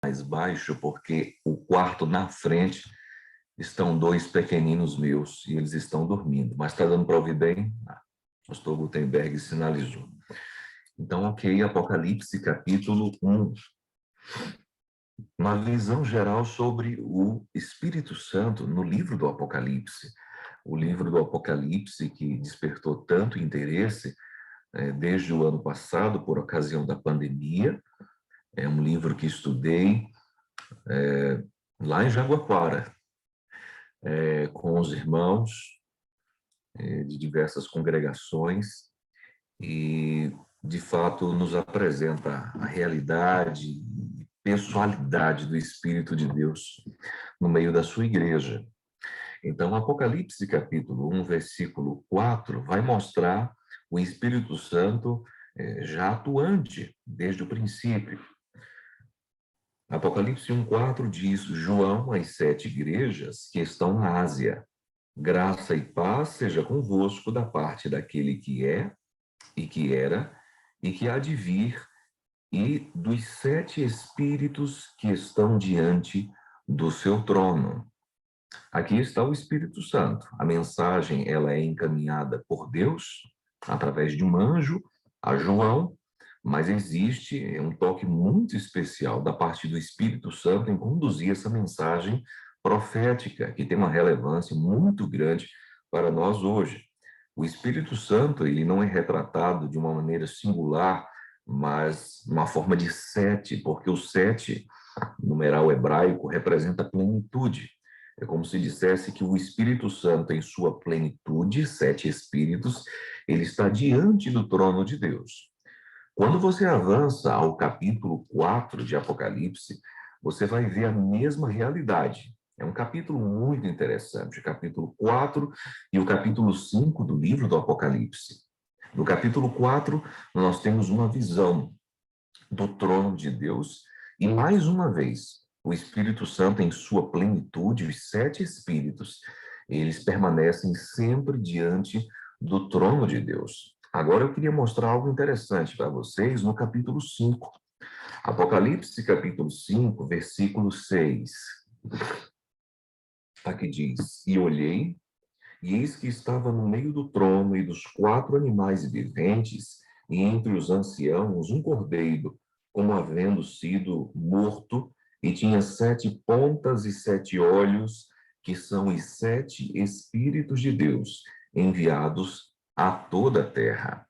mais baixo, porque o quarto na frente estão dois pequeninos meus e eles estão dormindo. Mas está dando para ouvir bem? O pastor Gutenberg sinalizou. Então, ok, Apocalipse, capítulo 1. Uma visão geral sobre o Espírito Santo no livro do Apocalipse. O livro do Apocalipse que despertou tanto interesse desde o ano passado, por ocasião da pandemia. É um livro que estudei lá em Jaguaquara, com os irmãos de diversas congregações, e, de fato, nos apresenta a realidade e pessoalidade do Espírito de Deus no meio da sua igreja. Então, Apocalipse, capítulo 1, versículo 4, vai mostrar o Espírito Santo já atuante desde o princípio. Apocalipse 1,4 diz: João, às 7 igrejas que estão na Ásia, graça e paz seja convosco da parte daquele que é, e que era, e que há de vir, e dos 7 espíritos que estão diante do seu trono. Aqui está o Espírito Santo. A mensagem ela é encaminhada por Deus, através de um anjo, a João, mas existe um toque muito especial da parte do Espírito Santo em conduzir essa mensagem profética, que tem uma relevância muito grande para nós hoje. O Espírito Santo, ele não é retratado de uma maneira singular, mas uma forma de 7, porque o 7, numeral hebraico, representa plenitude. É como se dissesse que o Espírito Santo, em sua plenitude, 7 espíritos, ele está diante do trono de Deus. Quando você avança ao capítulo 4 de Apocalipse, você vai ver a mesma realidade. É um capítulo muito interessante, o capítulo 4 e o capítulo 5 do livro do Apocalipse. No capítulo 4, nós temos uma visão do trono de Deus e, mais uma vez, o Espírito Santo em sua plenitude, os 7 espíritos, eles permanecem sempre diante do trono de Deus. Agora eu queria mostrar algo interessante para vocês no capítulo 5. Apocalipse, capítulo 5, versículo 6. Aqui diz: E olhei, e eis que estava no meio do trono e dos 4 animais viventes, e entre os anciãos um cordeiro, como havendo sido morto, e tinha 7 pontas e 7 olhos, que são os 7 Espíritos de Deus, enviados a toda a terra.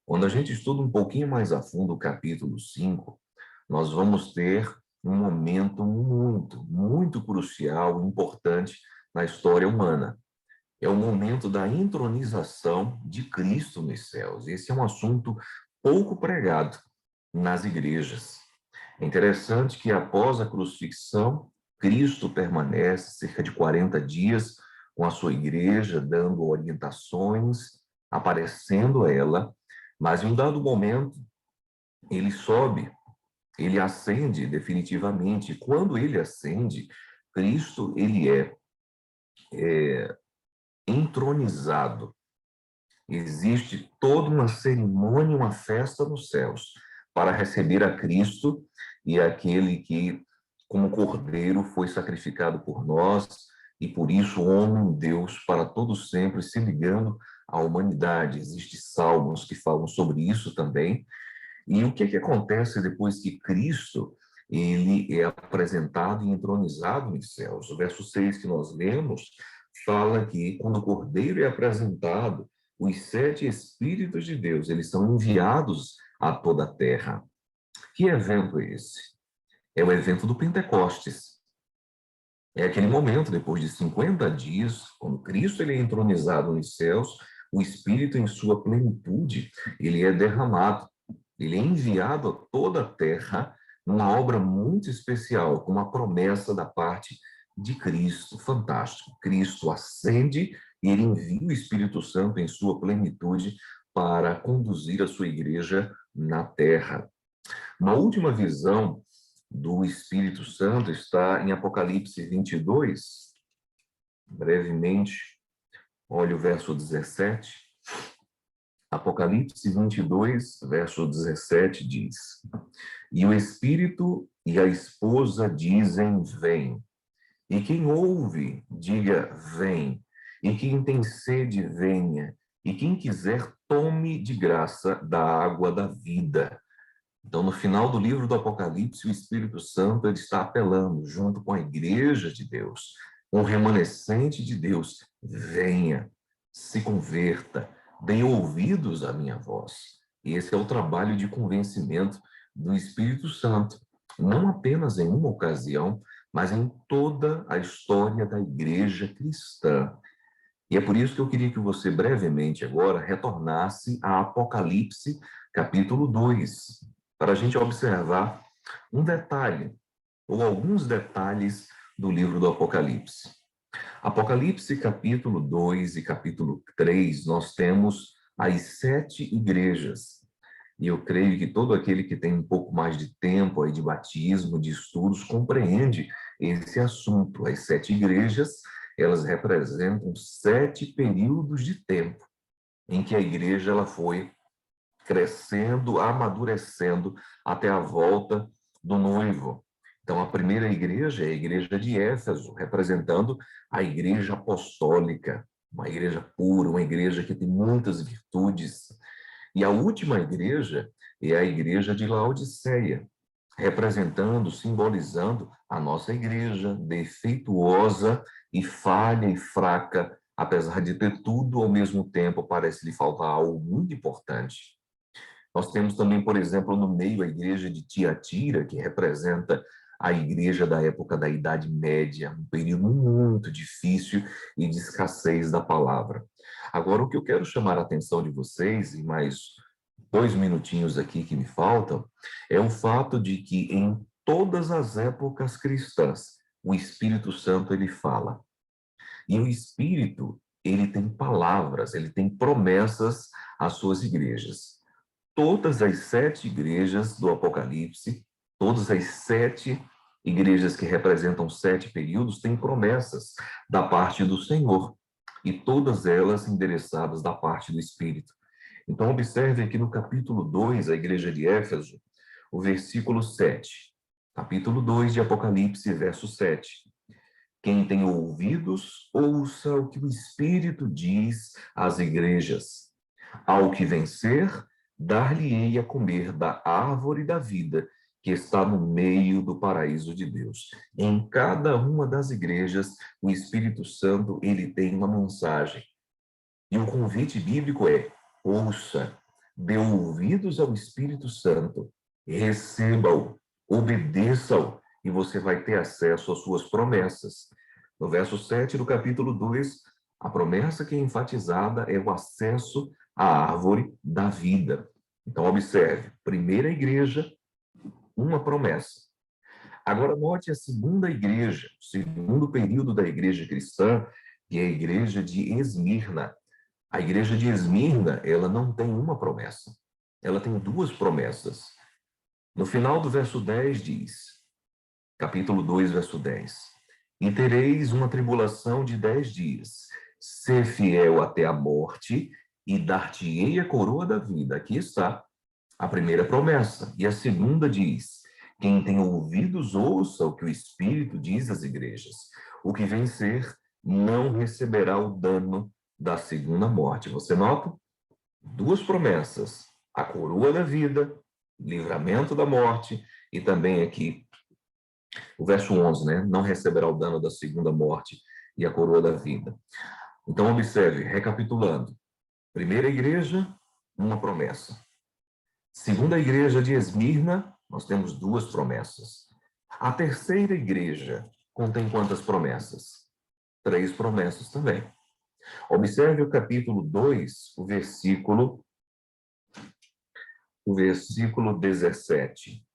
Quando a gente estuda um pouquinho mais a fundo o capítulo 5, nós vamos ter um momento muito crucial, importante na história humana. É o momento da entronização de Cristo nos céus. Esse é um assunto pouco pregado nas igrejas. É interessante que após a crucifixão, Cristo permanece cerca de 40 dias com a sua igreja, dando orientações, aparecendo a ela, mas em um dado momento ele sobe, ele ascende definitivamente. E quando ele ascende, Cristo ele é entronizado. Existe toda uma cerimônia, uma festa nos céus para receber a Cristo e aquele que, como cordeiro, foi sacrificado por nós e por isso homem Deus para todo sempre, se ligando à humanidade. Existem salmos que falam sobre isso também. E o que acontece depois que Cristo ele é apresentado e entronizado nos céus? O verso 6 que nós lemos fala que quando o Cordeiro é apresentado, os 7 Espíritos de Deus, eles são enviados a toda a terra. Que evento é esse? É o evento do Pentecostes. É aquele momento, depois de 50 dias, quando Cristo ele é entronizado nos céus, o Espírito em sua plenitude, ele é derramado. Ele é enviado a toda a terra numa obra muito especial, com uma promessa da parte de Cristo. Fantástico. Cristo ascende e ele envia o Espírito Santo em sua plenitude para conduzir a sua igreja na terra. Uma última visão do Espírito Santo está em Apocalipse 22. Brevemente, olha o verso 17. Apocalipse 22, verso 17 diz: E o Espírito e a esposa dizem, vem. E quem ouve, diga, vem. E quem tem sede, venha. E quem quiser, tome de graça da água da vida. Então, no final do livro do Apocalipse, o Espírito Santo ele está apelando, junto com a igreja de Deus, com o remanescente de Deus, venha, se converta, dê ouvidos à minha voz. E esse é o trabalho de convencimento do Espírito Santo, não apenas em uma ocasião, mas em toda a história da igreja cristã. E é por isso que eu queria que você brevemente agora retornasse a Apocalipse, capítulo 2, para a gente observar um detalhe, ou alguns detalhes do livro do Apocalipse. Apocalipse, capítulo 2 e capítulo 3, nós temos as 7 igrejas. E eu creio que todo aquele que tem um pouco mais de tempo aí de batismo, de estudos, compreende esse assunto. As 7 igrejas, elas representam 7 períodos de tempo em que a igreja ela foi crescendo, amadurecendo até a volta do noivo. Então, a primeira igreja é a igreja de Éfeso, representando a igreja apostólica, uma igreja pura, uma igreja que tem muitas virtudes. E a última igreja é a igreja de Laodiceia, representando, simbolizando a nossa igreja defeituosa e falha e fraca, apesar de ter tudo, ao mesmo tempo parece lhe faltar algo muito importante. Nós temos também, por exemplo, no meio a igreja de Tiatira, que representa a igreja da época da Idade Média, um período muito difícil e de escassez da palavra. Agora, o que eu quero chamar a atenção de vocês, e mais 2 minutinhos aqui que me faltam, é o fato de que em todas as épocas cristãs, o Espírito Santo ele fala. E o Espírito, ele tem palavras, ele tem promessas às suas igrejas. Todas as 7 igrejas do Apocalipse, todas as 7 igrejas que representam 7 períodos, têm promessas da parte do Senhor, e todas elas endereçadas da parte do Espírito. Então, observe aqui no capítulo 2, a igreja de Éfeso, o versículo 7. Capítulo 2 de Apocalipse, verso 7. Quem tem ouvidos, ouça o que o Espírito diz às igrejas. Ao que vencer, dar-lhe-ei a comer da árvore da vida, que está no meio do paraíso de Deus. Em cada uma das igrejas, o Espírito Santo, ele tem uma mensagem. E o convite bíblico é: ouça, dê ouvidos ao Espírito Santo, receba-o, obedeça-o, e você vai ter acesso às suas promessas. No verso 7 do capítulo 2, a promessa que é enfatizada é o acesso à árvore da vida. Então, observe, primeira igreja, uma promessa. Agora, note a segunda igreja, o segundo período da igreja cristã, que é a igreja de Esmirna. A igreja de Esmirna, ela não tem uma promessa, ela tem 2 promessas. No final do verso 10 diz, capítulo 2, verso 10, e tereis uma tribulação de 10 dias, ser fiel até a morte, e dar-te-ei a coroa da vida. Aqui está a primeira promessa. E a segunda diz, quem tem ouvidos, ouça o que o Espírito diz às igrejas. O que vencer não receberá o dano da segunda morte. Você nota? 2 promessas. A coroa da vida, livramento da morte, e também aqui o verso 11, né? Não receberá o dano da segunda morte e a coroa da vida. Então, observe, recapitulando. Primeira igreja, uma promessa. Segunda igreja de Esmirna, nós temos 2 promessas. A terceira igreja contém quantas promessas? 3 promessas também. Observe o capítulo 2, o versículo 17.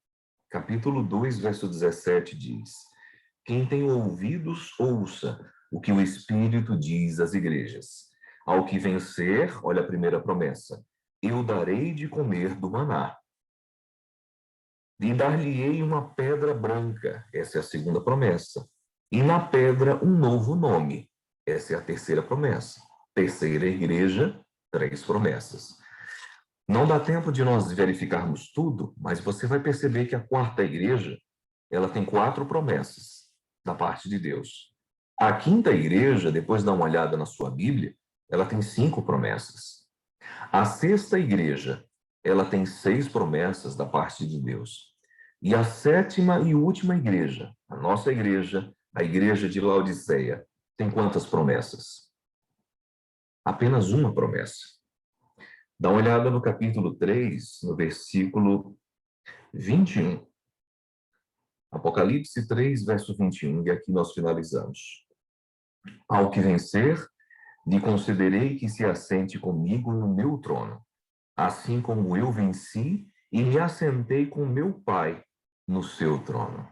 Capítulo 2, verso 17 diz: quem tem ouvidos, ouça o que o Espírito diz às igrejas. Ao que vencer, olha a primeira promessa, eu darei de comer do maná. E dar-lhe-ei uma pedra branca, essa é a segunda promessa. E na pedra um novo nome, essa é a terceira promessa. Terceira igreja, 3 promessas. Não dá tempo de nós verificarmos tudo, mas você vai perceber que a quarta igreja, ela tem 4 promessas da parte de Deus. A quinta igreja, depois de dar uma olhada na sua Bíblia, ela tem 5 promessas. A sexta igreja, ela tem 6 promessas da parte de Deus. E a sétima e última igreja, a nossa igreja, a igreja de Laodiceia, tem quantas promessas? Apenas uma promessa. Dá uma olhada no capítulo 3, no versículo 21. Apocalipse 3, verso 21, e aqui nós finalizamos. Ao que vencer, lhe concederei que se assente comigo no meu trono, assim como eu venci e me assentei com meu Pai no seu trono.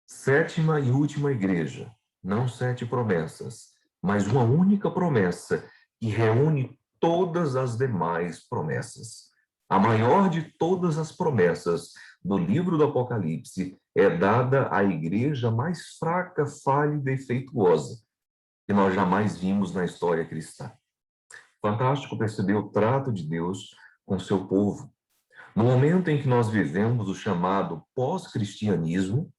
Sétima e última igreja, não 7 promessas, mas uma única promessa que reúne todas as demais promessas. A maior de todas as promessas do livro do Apocalipse é dada à igreja mais fraca, falha e defeituosa que nós jamais vimos na história cristã. Fantástico perceber o trato de Deus com seu povo. No momento em que nós vivemos o chamado pós-cristianismo,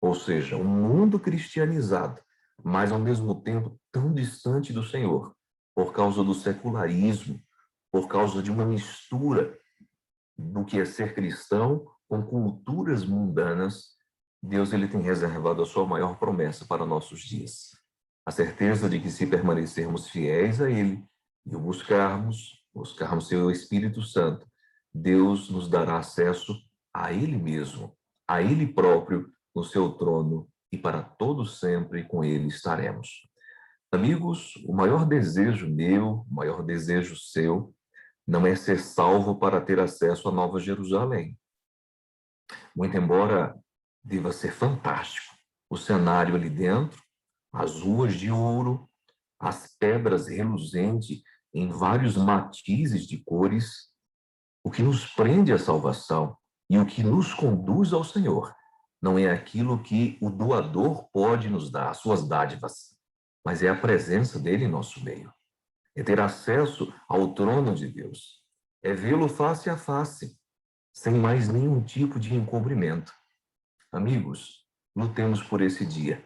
ou seja, um mundo cristianizado, mas ao mesmo tempo tão distante do Senhor, por causa do secularismo, por causa de uma mistura do que é ser cristão com culturas mundanas, Deus ele tem reservado a sua maior promessa para nossos dias. A certeza de que se permanecermos fiéis a Ele e o buscarmos seu Espírito Santo, Deus nos dará acesso a Ele mesmo, a Ele próprio, no seu trono, e para todo sempre com Ele estaremos. Amigos, o maior desejo meu, o maior desejo seu, não é ser salvo para ter acesso à Nova Jerusalém. Muito embora deva ser fantástico o cenário ali dentro, as ruas de ouro, as pedras reluzentes em vários matizes de cores, o que nos prende à salvação e o que nos conduz ao Senhor não é aquilo que o doador pode nos dar, as suas dádivas, mas é a presença dele em nosso meio. É ter acesso ao trono de Deus. É vê-lo face a face, sem mais nenhum tipo de encobrimento. Amigos, lutemos por esse dia.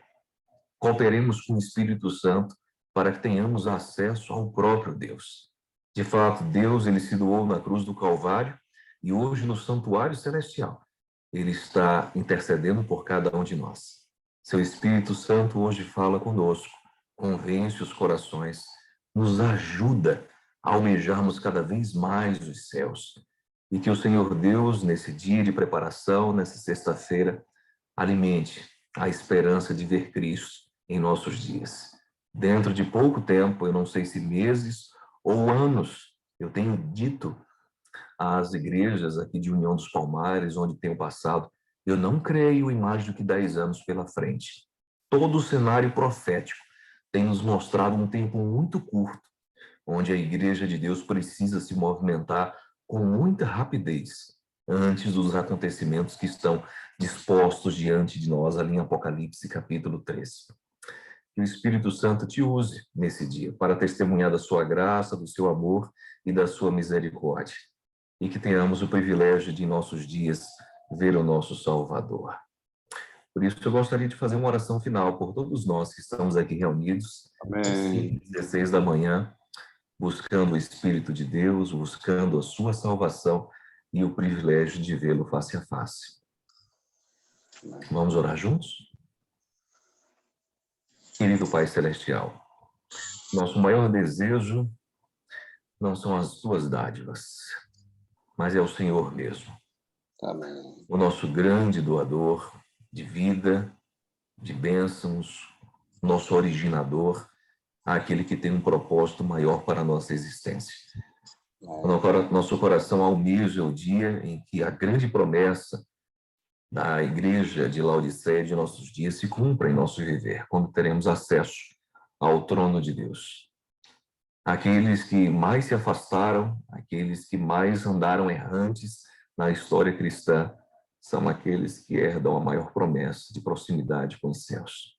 Cooperemos com o Espírito Santo para que tenhamos acesso ao próprio Deus. De fato, Deus ele se doou na cruz do Calvário e hoje no santuário celestial ele está intercedendo por cada um de nós. Seu Espírito Santo hoje fala conosco, convence os corações, nos ajuda a almejarmos cada vez mais os céus. E que o Senhor Deus, nesse dia de preparação, nessa sexta-feira, alimente a esperança de ver Cristo em nossos dias. Dentro de pouco tempo, eu não sei se meses ou anos, eu tenho dito às igrejas aqui de União dos Palmares, onde tenho passado, eu não creio em mais do que 10 anos pela frente. Todo o cenário profético tem nos mostrado um tempo muito curto, onde a igreja de Deus precisa se movimentar com muita rapidez antes dos acontecimentos que estão dispostos diante de nós ali em Apocalipse capítulo 3. Que o Espírito Santo te use nesse dia para testemunhar da sua graça, do seu amor e da sua misericórdia. E que tenhamos o privilégio de, em nossos dias, ver o nosso Salvador. Por isso, eu gostaria de fazer uma oração final por todos nós que estamos aqui reunidos, às 16 da manhã, buscando o Espírito de Deus, buscando a sua salvação e o privilégio de vê-lo face a face. Vamos orar juntos? Querido Pai Celestial, nosso maior desejo não são as tuas dádivas, mas é o Senhor mesmo. Amém. O nosso grande doador de vida, de bênçãos, nosso originador, aquele que tem um propósito maior para a nossa existência. Nosso coração almeja o dia em que a grande promessa da igreja de Laodiceia de nossos dias se cumpra em nosso viver, quando teremos acesso ao trono de Deus. Aqueles que mais se afastaram, aqueles que mais andaram errantes na história cristã, são aqueles que herdam a maior promessa de proximidade com os céus.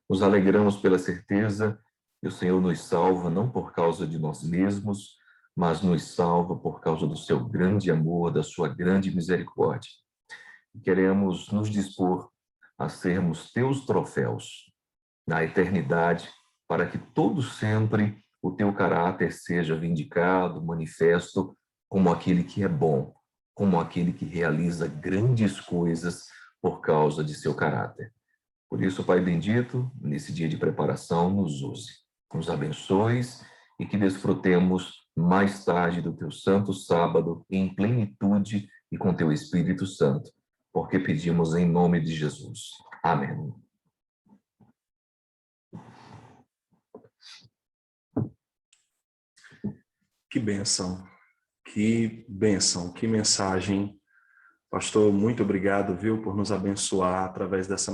Nos alegramos pela certeza que o Senhor nos salva não por causa de nós mesmos, mas nos salva por causa do seu grande amor, da sua grande misericórdia. Queremos nos dispor a sermos teus troféus na eternidade, para que todo sempre o teu caráter seja vindicado, manifesto como aquele que é bom, como aquele que realiza grandes coisas por causa de seu caráter. Por isso, Pai bendito, nesse dia de preparação, nos use, nos abençoes e que desfrutemos mais tarde do teu santo sábado em plenitude e com teu Espírito Santo, porque pedimos em nome de Jesus. Amém. Que bênção, que mensagem. Pastor, muito obrigado, viu, por nos abençoar através dessa